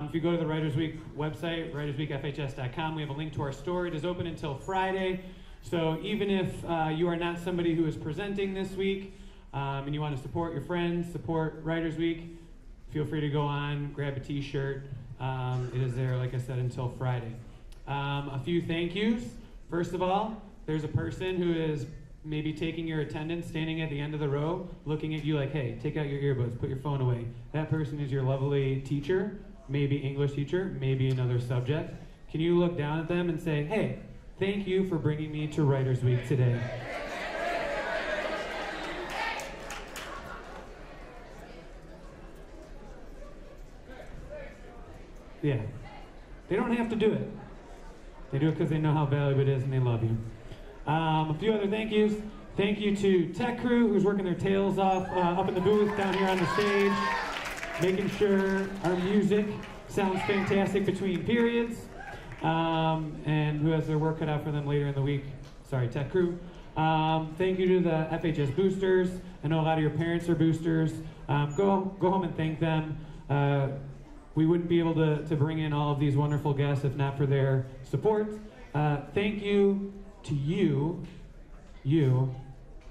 If you go to the Writers Week website, writersweekfhs.com, we have a link to our store. It is open until Friday. So even if you are not somebody who is presenting this week and you want to support your friends, support Writers Week, feel free to go on, grab a t-shirt. It is there, like I said, until Friday. A few thank yous. First of all, there's a person who is maybe taking your attendance, standing at the end of the row, looking at you like, hey, take out your earbuds, put your phone away. That person is your lovely teacher, maybe English teacher, maybe another subject. Can you look down at them and say, hey, thank you for bringing me to Writers Week today. Yeah, they don't have to do it. They do it because they know how valuable it is and they love you. A few other thank yous. Thank you to Tech Crew, who's working their tails off up in the booth down here on the stage, making sure our music sounds fantastic between periods, and who has their work cut out for them later in the week. Sorry, Tech Crew. Thank you to the FHS boosters. I know a lot of your parents are boosters. Go home and thank them. We wouldn't be able to bring in all of these wonderful guests if not for their support. Thank you to you,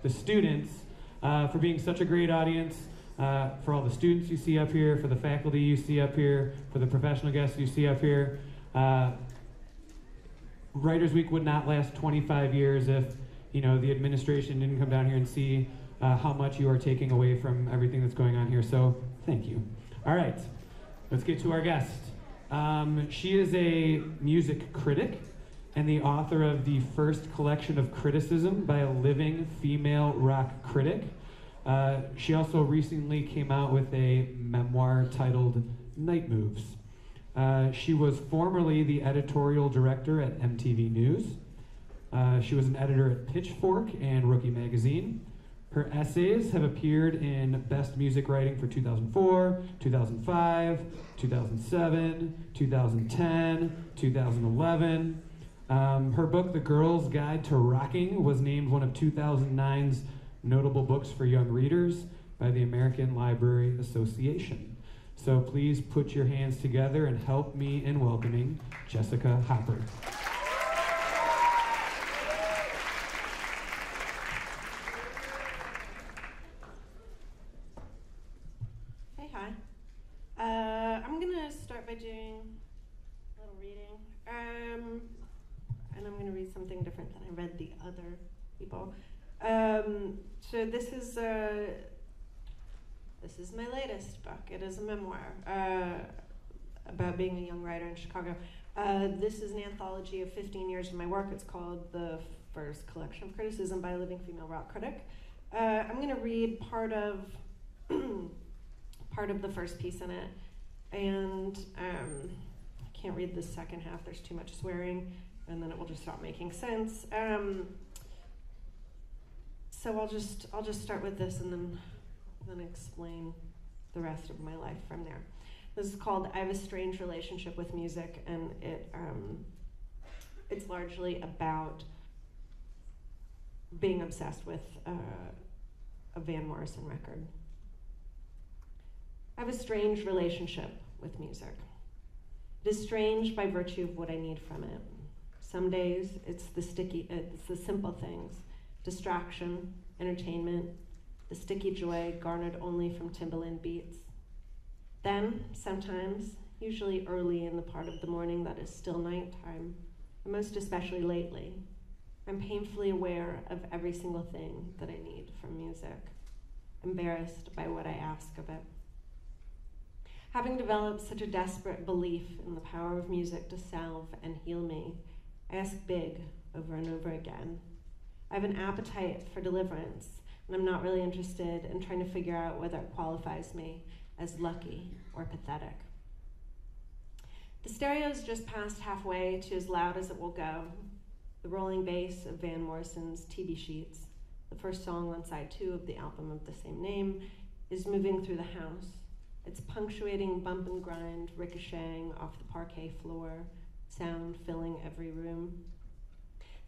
the students, for being such a great audience, for all the students you see up here, for the faculty you see up here, for the professional guests you see up here. Writers Week would not last 25 years if, the administration didn't come down here and see how much you are taking away from everything that's going on here. So, thank you. All right, let's get to our guest. She is a music critic and the author of the first collection of criticism by a living female rock critic. She also recently came out with a memoir titled Night Moves. She was formerly the editorial director at MTV News. She was an editor at Pitchfork and Rookie Magazine. Her essays have appeared in Best Music Writing for 2004, 2005, 2007, 2010, 2011. Her book, The Girl's Guide to Rocking, was named one of 2009's notable books for young readers by the American Library Association. So please put your hands together and help me in welcoming Jessica Hopper. Hey, hi. I'm going to start by doing a little reading. And I'm going to read something different than I read the other people. So this is my latest book. It is a memoir about being a young writer in Chicago. This is an anthology of 15 years of my work. It's called The First Collection of Criticism by a Living Female Rock Critic. I'm going to read part of the first piece in it, and I can't read the second half. There's too much swearing, and then it will just stop making sense. So I'll just start with this and then explain the rest of my life from there. This is called I Have a Strange Relationship with Music, and it's largely about being obsessed with a Van Morrison record. I have a strange relationship with music. It is strange by virtue of what I need from it. Some days it's the simple things: distraction, entertainment, the sticky joy garnered only from Timbaland beats. Then, sometimes, usually early in the part of the morning that is still nighttime, and most especially lately, I'm painfully aware of every single thing that I need from music, embarrassed by what I ask of it. Having developed such a desperate belief in the power of music to salve and heal me, I ask big over and over again. I have an appetite for deliverance, and I'm not really interested in trying to figure out whether it qualifies me as lucky or pathetic. The stereo's just passed halfway to as loud as it will go. The rolling bass of Van Morrison's TV Sheets, the first song on side 2 of the album of the same name, is moving through the house. Its punctuating bump and grind ricocheting off the parquet floor, sound filling every room.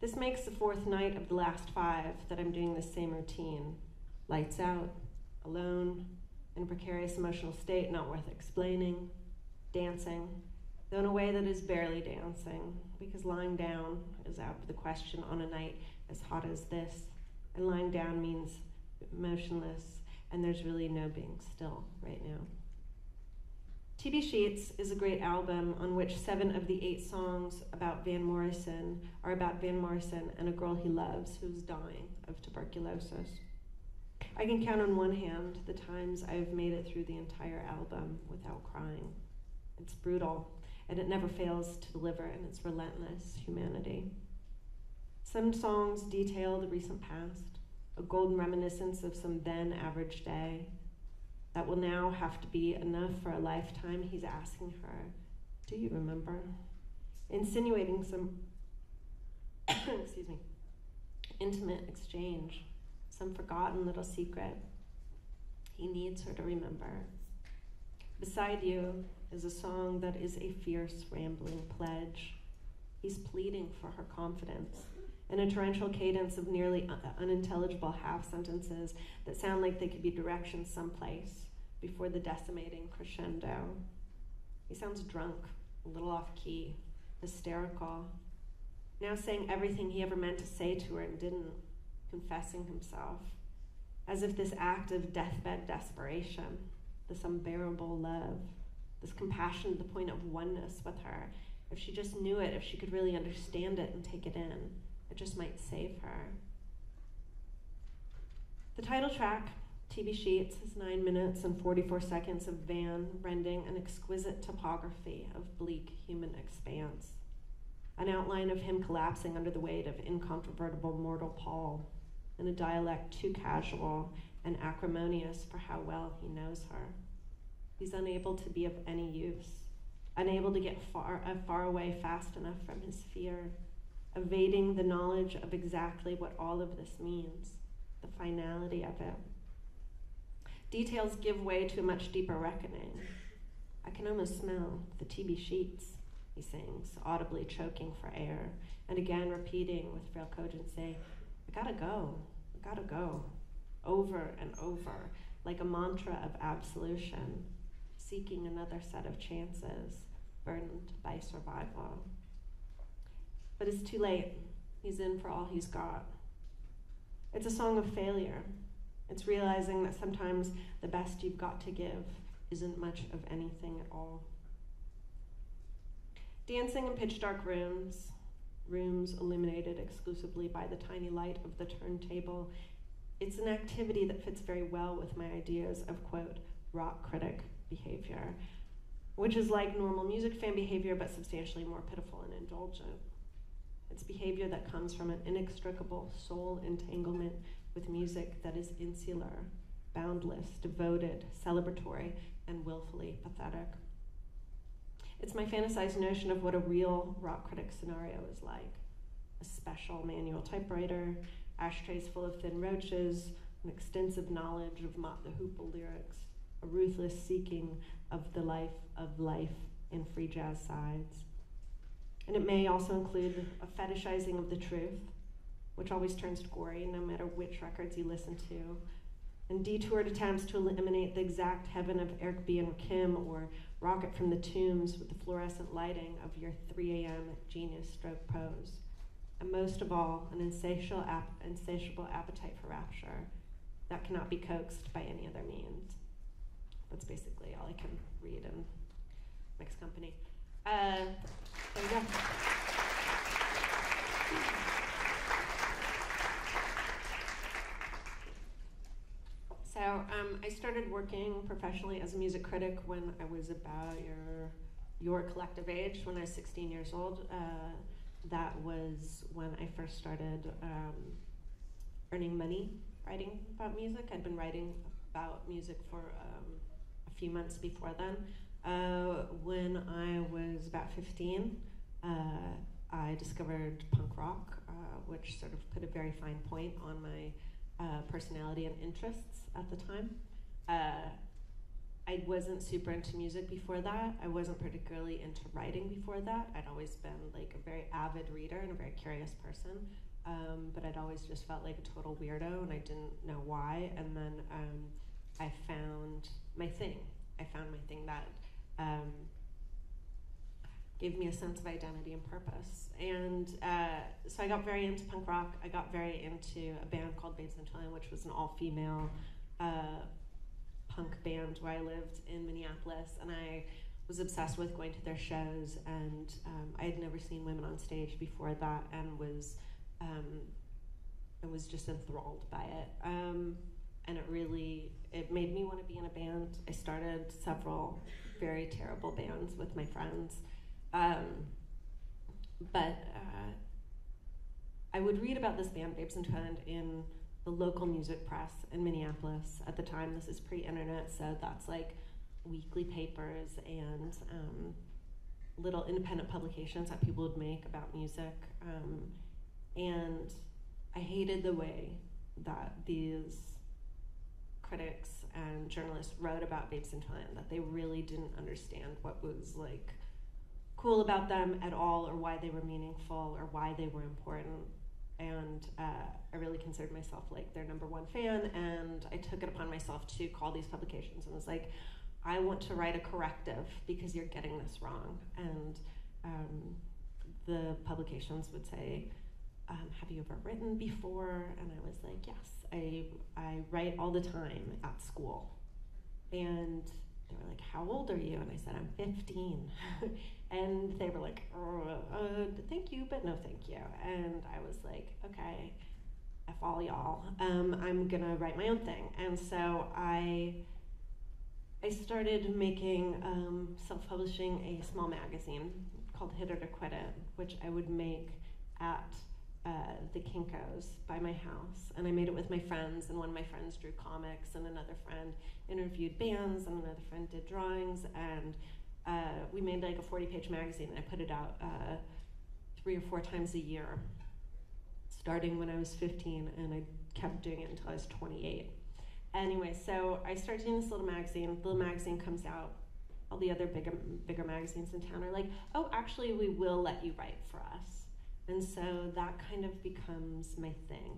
This makes the 4th night of the last 5 that I'm doing this same routine. Lights out, alone, in a precarious emotional state not worth explaining. dancing, though in a way that is barely dancing, because lying down is out of the question on a night as hot as this, and lying down means motionless, and there's really no being still right now. TB Sheets is a great album on which 7 of the 8 songs about Van Morrison are about Van Morrison and a girl he loves who's dying of tuberculosis. I can count on one hand the times I've made it through the entire album without crying. It's brutal, and it never fails to deliver in its relentless humanity. Some songs detail the recent past, a golden reminiscence of some then average day that will now have to be enough for a lifetime. He's asking her, do you remember? Insinuating some, excuse me, intimate exchange, some forgotten little secret. He needs her to remember. Beside You is a song that is a fierce, rambling pledge. He's pleading for her confidence in a torrential cadence of nearly unintelligible half-sentences that sound like they could be directions someplace before the decimating crescendo. He sounds drunk, a little off-key, hysterical, now saying everything he ever meant to say to her and didn't, confessing himself, as if this act of deathbed desperation, this unbearable love, this compassion to the point of oneness with her, if she just knew it, if she could really understand it and take it in, it just might save her. The title track, TB Sheets, is 9 minutes and 44 seconds of Van rending an exquisite topography of bleak human expanse, an outline of him collapsing under the weight of incontrovertible mortal Paul, in a dialect too casual and acrimonious for how well he knows her. He's unable to be of any use, unable to get far away fast enough from his fear, evading the knowledge of exactly what all of this means, the finality of it. Details give way to a much deeper reckoning. I can almost smell the TB sheets, he sings, audibly choking for air, and again repeating with frail cogency, I gotta go, over and over, like a mantra of absolution, seeking another set of chances, burdened by survival. But it's too late. He's in for all he's got. It's a song of failure. It's realizing that sometimes the best you've got to give isn't much of anything at all. Dancing in pitch dark rooms illuminated exclusively by the tiny light of the turntable, it's an activity that fits very well with my ideas of, quote, rock critic behavior, which is like normal music fan behavior, but substantially more pitiful and indulgent. It's behavior that comes from an inextricable soul entanglement with music that is insular, boundless, devoted, celebratory, and willfully pathetic. It's my fantasized notion of what a real rock critic scenario is like. A special manual typewriter, ashtrays full of thin roaches, an extensive knowledge of Mott the Hoople lyrics, a ruthless seeking of the life in free jazz sides. And it may also include a fetishizing of the truth, which always turns gory no matter which records you listen to, and detoured attempts to eliminate the exact heaven of Eric B. and Rakim or Rocket from the Tombs with the fluorescent lighting of your 3 a.m. genius stroke pose. And most of all, an insatiable appetite for rapture that cannot be coaxed by any other means. That's basically all I can read in mixed company. There we go. So I started working professionally as a music critic when I was about your collective age, when I was 16 years old. That was when I first started earning money writing about music. I'd been writing about music for a few months before then. When I was about 15, I discovered punk rock, which sort of put a very fine point on my personality and interests at the time. I wasn't super into music before that. I wasn't particularly into writing before that. I'd always been like a very avid reader and a very curious person, but I'd always just felt like a total weirdo and I didn't know why. And then I found my thing. I found my thing that gave me a sense of identity and purpose. And so I got very into punk rock. I got very into a band called Babes in Toyland, which was an all-female punk band where I lived in Minneapolis, and I was obsessed with going to their shows, and I had never seen women on stage before that, and was just enthralled by it. And it made me want to be in a band. I started several very terrible bands with my friends. But I would read about this band, Babes in Toyland, in the local music press in Minneapolis. At the time, this is pre-internet, so that's like weekly papers and little independent publications that people would make about music. And I hated the way that these critics and journalists wrote about Babes in Toyland, that they really didn't understand what was like cool about them at all, or why they were meaningful, or why they were important. And I really considered myself like their #1 fan, and I took it upon myself to call these publications and was like, I want to write a corrective because you're getting this wrong. And the publications would say, have you ever written before? And I was like, yes, I write all the time at school. And they were like, how old are you? And I said, I'm 15. And they were like, thank you, but no thank you. And I was like, okay, F all y'all. I'm gonna write my own thing. And so I started making, self-publishing a small magazine called Hit It or Quit It, which I would make at the Kinko's by my house. And I made it with my friends, and one of my friends drew comics, and another friend interviewed bands, and another friend did drawings, and we made like a 40-page magazine, and I put it out 3 or 4 times a year, starting when I was 15, and I kept doing it until I was 28. Anyway, so I started doing this little magazine. The little magazine comes out. All the other bigger magazines in town are like, oh, actually, we will let you write for us. And so that kind of becomes my thing.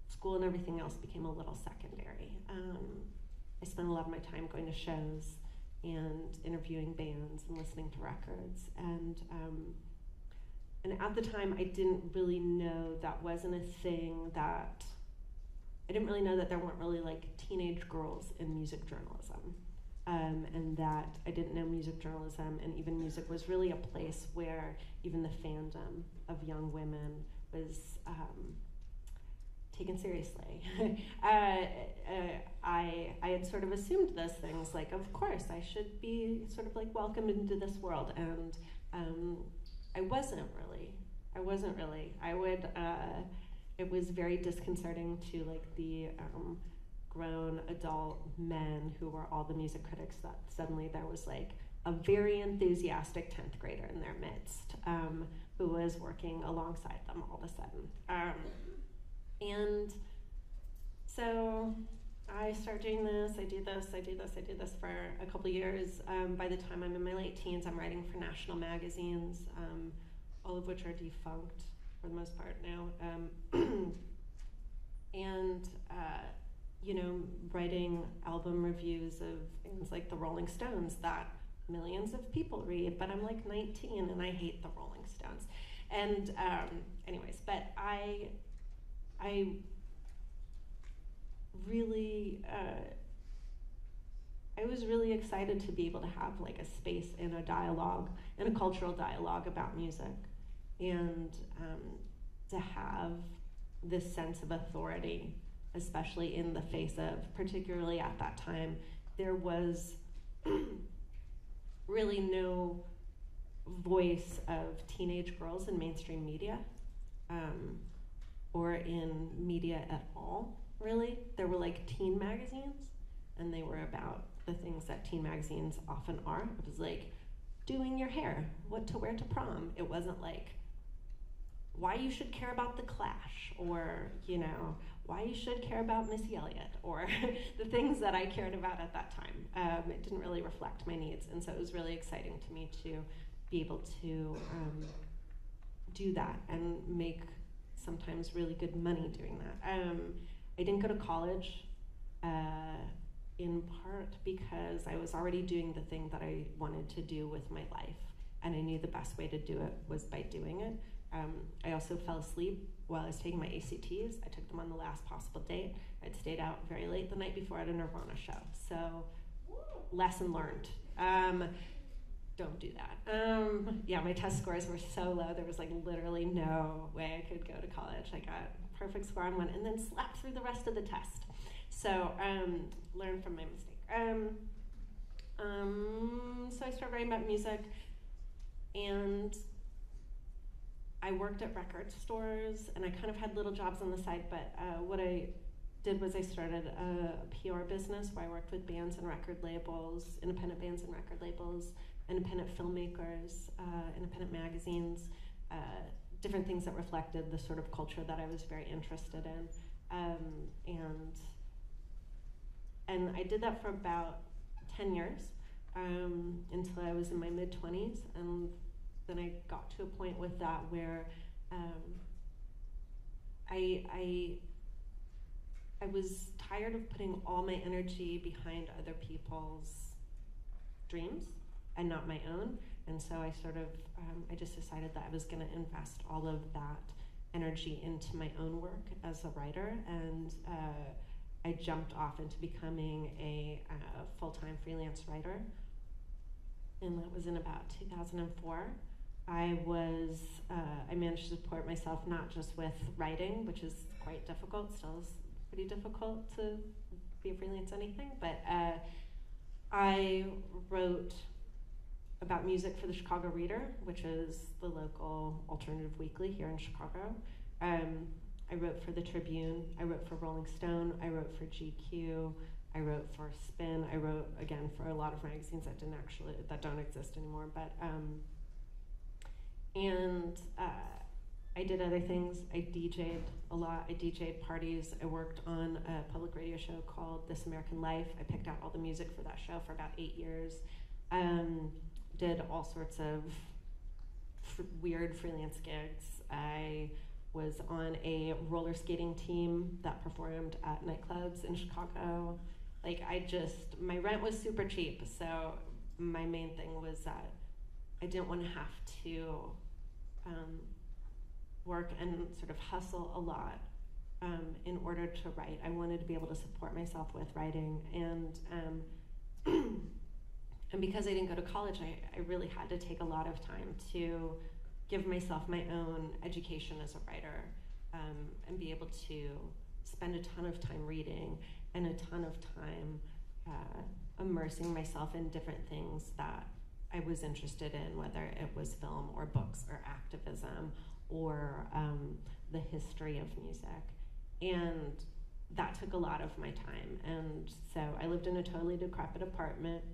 School and everything else became a little secondary. I spent a lot of my time going to shows and interviewing bands and listening to records. And at the time, I didn't really know that wasn't a thing that, I didn't really know that there weren't really like teenage girls in music journalism. And that I didn't know music journalism, and even music was really a place where even the fandom of young women was taken seriously. I had sort of assumed those things, like, of course, I should be sort of like welcomed into this world, and I wasn't really. It was very disconcerting to like the grown adult men who were all the music critics, that suddenly there was like a very enthusiastic 10th grader in their midst who was working alongside them all of a sudden. And so I start doing this, I do this for a couple years. By the time I'm in my late teens, I'm writing for national magazines, all of which are defunct for the most part now. And you know, writing album reviews of things like the Rolling Stones that millions of people read, but I'm like 19 and I hate the Rolling Stones. And anyways, but I really, I was really excited to be able to have like a space in a dialogue, in a cultural dialogue about music, and to have this sense of authority, especially in the face of, particularly at that time, there was really no voice of teenage girls in mainstream media, or in media at all, really. There were like teen magazines, and they were about the things that teen magazines often are. It was like doing your hair, what to wear to prom. It wasn't like why you should care about The Clash, or, you know, why you should care about Missy Elliott, or the things that I cared about at that time. It didn't really reflect my needs, and so it was really exciting to me to be able to do that and make sometimes really good money doing that. I didn't go to college, in part because I was already doing the thing that I wanted to do with my life, and I knew the best way to do it was by doing it. I also fell asleep while I was taking my ACTs. I took them on the last possible date. I'd stayed out very late the night before at a Nirvana show. So, lesson learned. Don't do that. Yeah, my test scores were so low, there was like literally no way I could go to college. I got a perfect score on one and then slept through the rest of the test. So, learn from my mistake. So I started writing about music, and I worked at record stores, and I kind of had little jobs on the side, but what I did was I started a PR business where I worked with bands and record labels, independent bands and record labels, independent filmmakers, independent magazines, different things that reflected the sort of culture that I was very interested in. And I did that for about 10 years until I was in my mid-20s, and then I got to a point with that where I was tired of putting all my energy behind other people's dreams and not my own, and so I sort of I just decided that I was going to invest all of that energy into my own work as a writer, and I jumped off into becoming a full-time freelance writer, and that was in about 2004. I managed to support myself not just with writing, which is quite difficult, still is pretty difficult to be a freelance anything, but I wrote about music for the Chicago Reader, which is the local alternative weekly here in Chicago. I wrote for the Tribune, I wrote for Rolling Stone, I wrote for GQ, I wrote for Spin, I wrote again for a lot of magazines that don't exist anymore, but I did other things. I DJ'd a lot. I DJ'd parties. I worked on a public radio show called This American Life. I picked out all the music for that show for about 8 years. Did all sorts of weird freelance gigs. I was on a roller skating team that performed at nightclubs in Chicago. Like, my rent was super cheap, so my main thing was that I didn't want to have to work and sort of hustle a lot in order to write. I wanted to be able to support myself with writing, and and because I didn't go to college, I really had to take a lot of time to give myself my own education as a writer, and be able to spend a ton of time reading and a ton of time immersing myself in different things that I was interested in, whether it was film or books or activism or the history of music. And that took a lot of my time. And so I lived in a totally decrepit apartment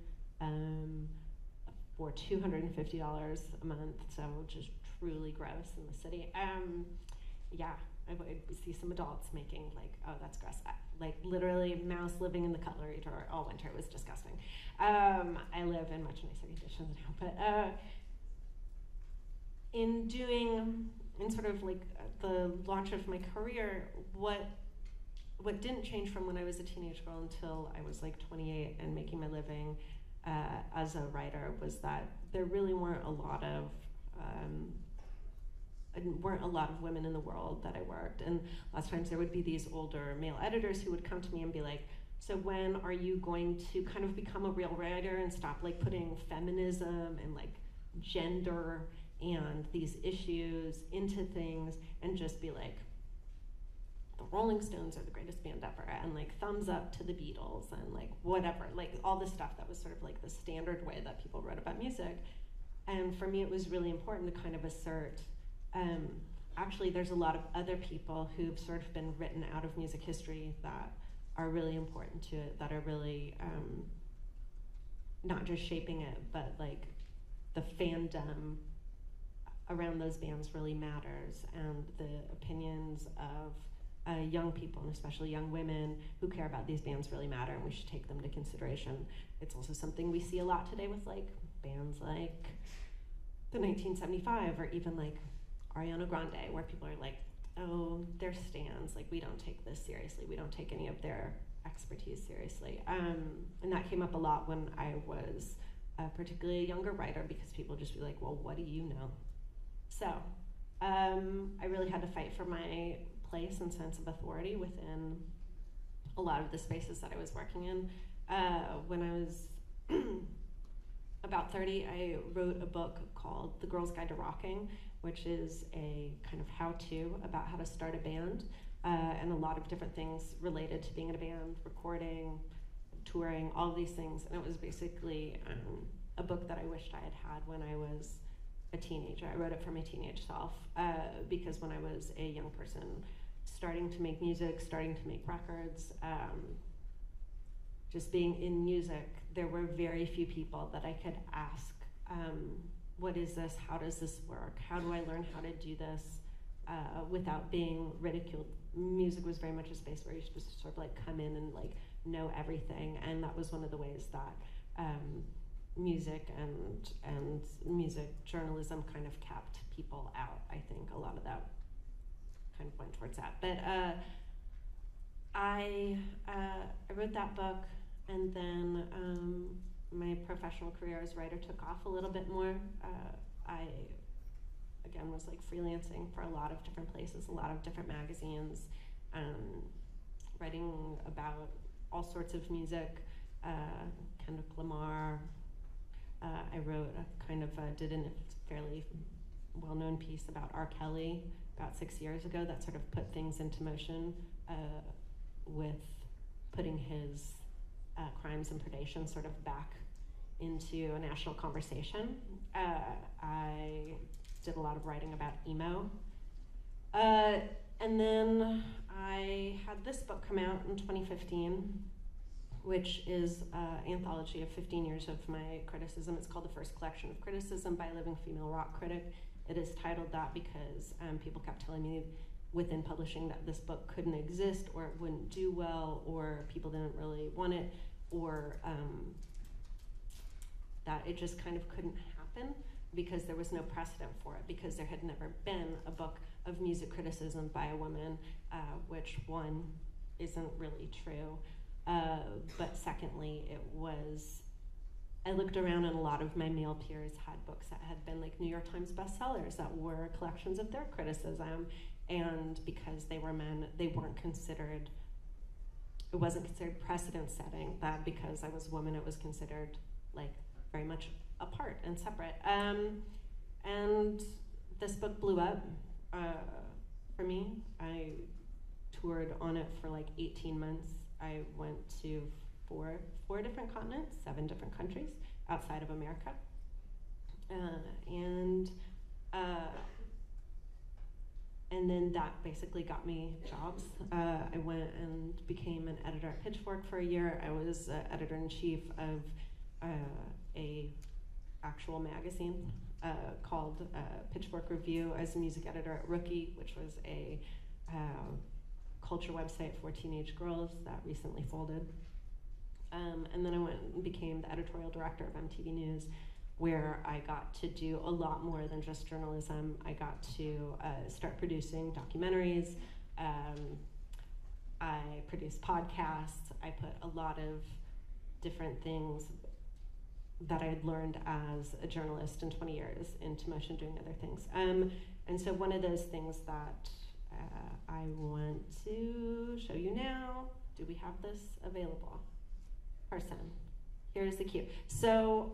for $250 a month, so just truly gross in the city. Yeah, I would see some adults making like, oh, that's gross. Like literally mouse living in the cutlery drawer all winter. It was disgusting. I live in much nicer conditions now, but in sort of like the launch of my career, what didn't change from when I was a teenage girl until I was like 28 and making my living as a writer was that there really weren't a lot of women in the world that I worked, and lots of times there would be these older male editors who would come to me and be like, so when are you going to kind of become a real writer and stop like putting feminism and like gender and these issues into things and just be like, the Rolling Stones are the greatest band ever, and like thumbs up to the Beatles and like whatever, like all this stuff that was sort of like the standard way that people wrote about music. And for me it was really important to kind of assert, actually there's a lot of other people who've sort of been written out of music history that are really important to it, that are really not just shaping it, but like the fandom around those bands really matters, and the opinions of young people, and especially young women who care about these bands really matter, and we should take them into consideration. It's also something we see a lot today with like bands like the 1975 or even like Ariana Grande, where people are like, oh, they're stans, like we don't take this seriously, we don't take any of their expertise seriously. And that came up a lot when I was particularly a younger writer, because people just be like, well, what do you know? So I really had to fight for my place and sense of authority within a lot of the spaces that I was working in. When I was about 30, I wrote a book called The Girl's Guide to Rocking, which is a kind of how-to about how to start a band, and a lot of different things related to being in a band, recording, touring, all of these things. And it was basically a book that I wished I had had when I was a teenager. I wrote it for my teenage self, because when I was a young person, starting to make music, starting to make records, just being in music, there were very few people that I could ask, what is this? How does this work? How do I learn how to do this without being ridiculed? Music was very much a space where you should just sort of like come in and like know everything, and that was one of the ways that music and music journalism kind of kept people out. I think a lot of that kind of went towards that. But I wrote that book, and then my professional career as a writer took off a little bit more. I, again, was like freelancing for a lot of different places, a lot of different magazines, writing about all sorts of music, Kendrick Lamar. I wrote did a fairly well-known piece about R. Kelly about 6 years ago that sort of put things into motion with putting his crimes and predation sort of back into a national conversation. I did a lot of writing about emo. And then I had this book come out in 2015, which is an anthology of 15 years of my criticism. It's called The First Collection of Criticism by a Living Female Rock Critic. It is titled that because people kept telling me within publishing that this book couldn't exist, or it wouldn't do well, or people didn't really want it, or that it just kind of couldn't happen because there was no precedent for it, because there had never been a book of music criticism by a woman, which one, isn't really true. But secondly, I looked around and a lot of my male peers had books that had been like New York Times bestsellers that were collections of their criticism, and because they were men, they weren't considered, it wasn't considered precedent setting, that because I was a woman, it was considered like very much apart and separate. And this book blew up for me. I toured on it for like 18 months. I went to four different continents, 7 different countries outside of America. And then that basically got me jobs. I went and became an editor at Pitchfork for a year. I was editor-in-chief of a actual magazine called Pitchfork Review as a music editor at Rookie, which was a culture website for teenage girls that recently folded. And then I went and became the editorial director of MTV News, where I got to do a lot more than just journalism. I got to start producing documentaries. I produced podcasts. I put a lot of different things that I had learned as a journalist in 20 years into motion, doing other things. And so one of those things that I want to show you now, do we have this available? Person. Here's the cue. So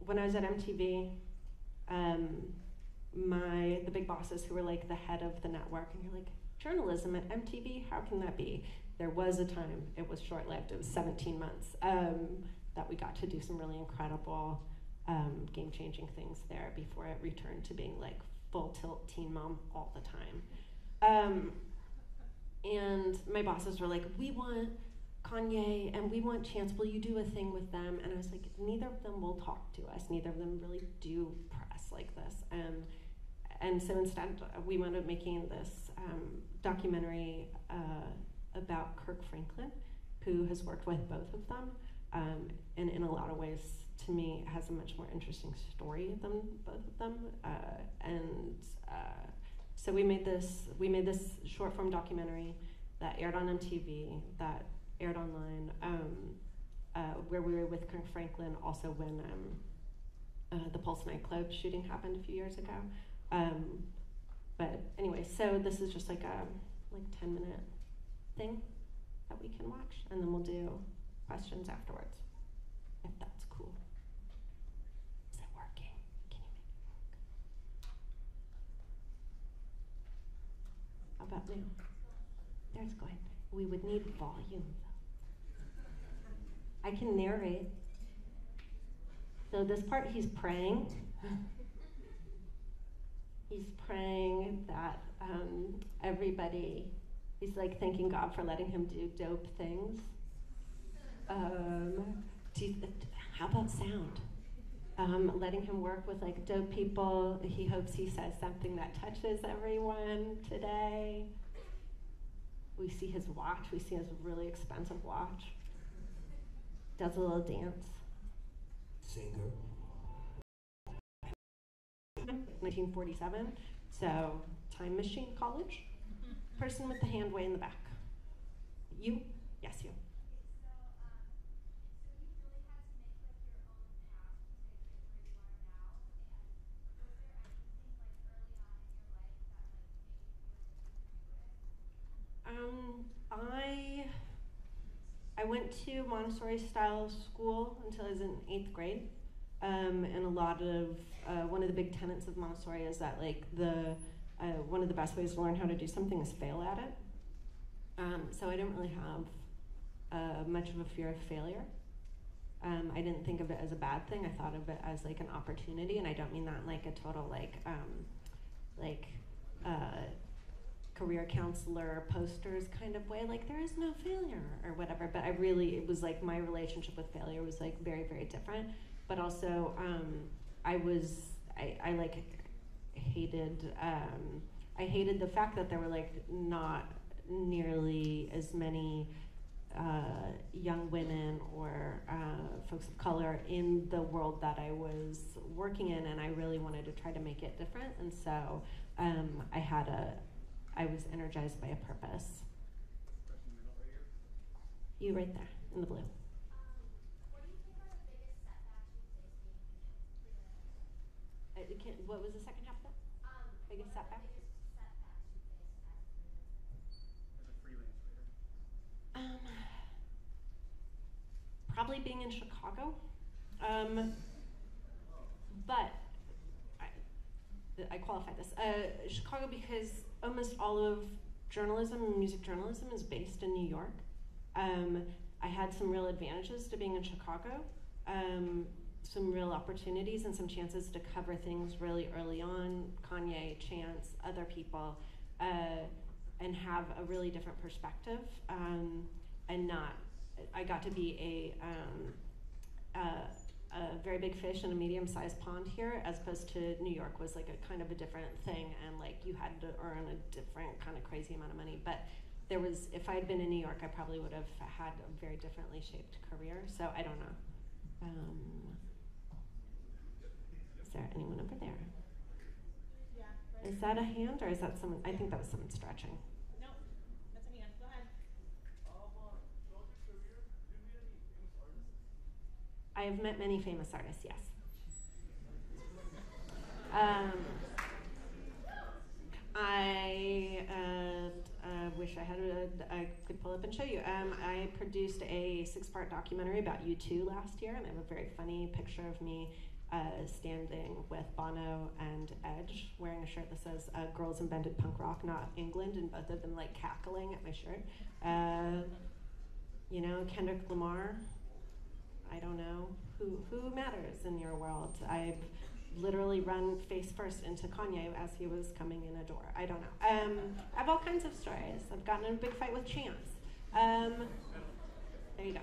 when I was at MTV, the big bosses who were like the head of the network, and you're like, journalism at MTV, how can that be? There was a time, it was short-lived, it was 17 months, that we got to do some really incredible game-changing things there before it returned to being like full tilt teen mom all the time. And my bosses were like, we want Kanye and we want Chance, will you do a thing with them? And I was like, neither of them will talk to us. Neither of them really do press like this. And so instead, we wound up making this documentary about Kirk Franklin, who has worked with both of them. And in a lot of ways, to me, has a much more interesting story than both of them. So we made this short form documentary that aired on MTV, that aired online, where we were with Kirk Franklin also when the Pulse nightclub shooting happened a few years ago. But anyway, so this is just like a 10-minute thing that we can watch, and then we'll do questions afterwards, if that's cool. Is it working? Can you make it work? How about now? There's going. We would need volume, though. I can narrate. So this part, he's praying. He's praying that everybody, he's like thanking God for letting him do dope things. How about sound? Letting him work with like dope people. He hopes he says something that touches everyone today. We see his watch. We see his really expensive watch. Does a little dance. Singer. 1947, so time machine college. Person with the hand way in the back. You? Yes, you. I went to Montessori style school until I was in 8th grade. And a lot of, one of the big tenets of Montessori is that like one of the best ways to learn how to do something is fail at it. So I didn't really have much of a fear of failure. I didn't think of it as a bad thing. I thought of it as like an opportunity, and I don't mean that in like a total career counselor posters kind of way, like there is no failure or whatever. But it was like my relationship with failure was like very, very different. But also, I hated the fact that there were like not nearly as many young women or folks of color in the world that I was working in, and I really wanted to try to make it different. And so I was energized by a purpose. You right there in the blue. What was the second half of that? Biggest setback? As a freelance writer? Probably being in Chicago. But I qualify this. Chicago because almost all of journalism, music journalism, is based in New York. I had some real advantages to being in Chicago. Some real opportunities and some chances to cover things really early on, Kanye, Chance, other people, and have a really different perspective. I got to be a very big fish in a medium-sized pond here, as opposed to New York was like a kind of a different thing, and like you had to earn a different kind of crazy amount of money. But if I had been in New York, I probably would have had a very differently shaped career. So I don't know. Is there anyone over there? Yeah. Right. Is that a hand or is that someone? I think that was someone stretching. No, that's a hand. Go ahead. Throughout your career, did you meet any famous artists? I have met many famous artists, yes. I wish I could pull up and show you. I produced a 6-part documentary about U2 last year, and I have a very funny picture of me standing with Bono and Edge, wearing a shirt that says "Girls Invented Punk Rock, Not England," and both of them like cackling at my shirt. Kendrick Lamar. I don't know who matters in your world. I've literally run face first into Kanye as he was coming in a door. I don't know. I have all kinds of stories. I've gotten in a big fight with Chance. There you go.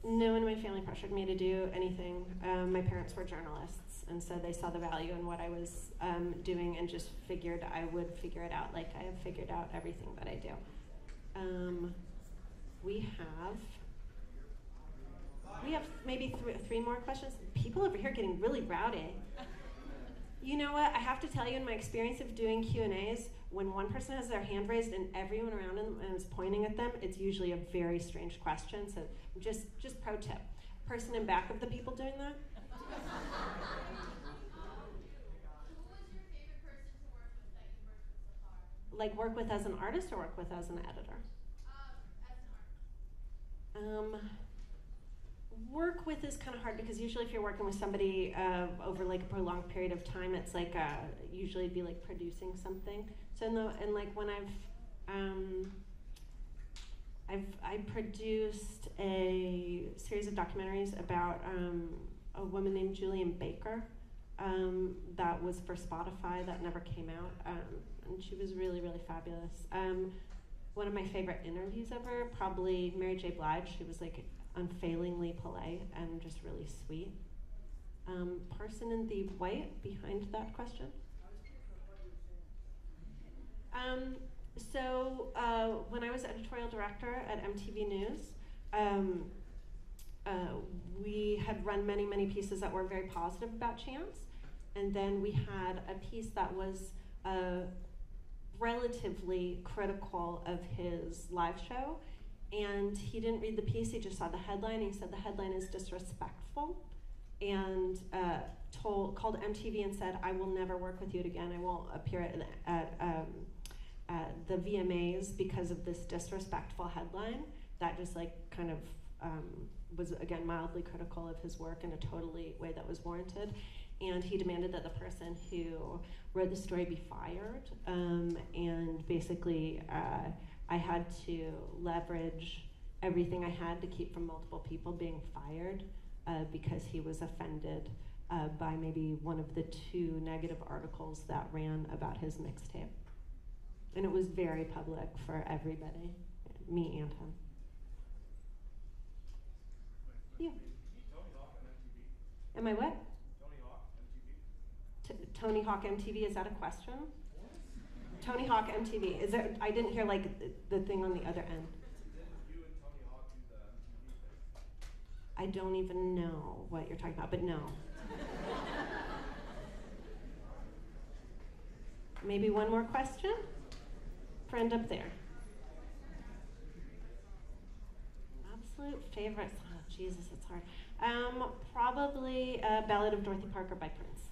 No one in my family pressured me to do anything. My parents were journalists, and so they saw the value in what I was doing and just figured I would figure it out, like I have figured out everything that I do. We have maybe three more questions. People over here getting really rowdy. You know what? I have to tell you, in my experience of doing Q&As, when one person has their hand raised and everyone around them is pointing at them, it's usually a very strange question. So just pro tip. Person in back of the people doing that. Who was your favorite person to work with that you've worked with so far? Like work with as an artist or work with as an editor? As an artist. Work with is kind of hard because usually if you're working with somebody over like a prolonged period of time, it's like usually it'd be like producing something. So and like when I produced a series of documentaries about a woman named Julian Baker that was for Spotify that never came out, and she was really, really fabulous. One of my favorite interviews ever, probably Mary J. Blige. She was like unfailingly polite and just really sweet. Person in the white behind that question. When I was editorial director at MTV News, we had run many, many pieces that were very positive about Chance, and then we had a piece that was relatively critical of his live show. And he didn't read the piece, he just saw the headline. He said the headline is disrespectful, and called MTV and said, I will never work with you again. I won't appear at the VMAs because of this disrespectful headline. That just like kind of was, again, mildly critical of his work in a totally way that was warranted. And he demanded that the person who wrote the story be fired. And basically, I had to leverage everything I had to keep from multiple people being fired because he was offended by maybe one of the 2 negative articles that ran about his mixtape. And it was very public for everybody, me and him. Yeah. Tony Hawk on MTV. Am I what? Tony Hawk, MTV. Tony Hawk MTV, is that a question? Tony Hawk MTV. Is there? I didn't hear like the thing on the other end. Didn't you and Tony Hawk do the MTV thing? I don't even know what you're talking about, but no. Maybe one more question? Friend up there. Absolute favorites. Oh, Jesus, it's hard. Probably Ballad of Dorothy Parker by Prince.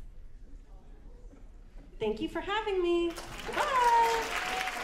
Thank you for having me. Goodbye.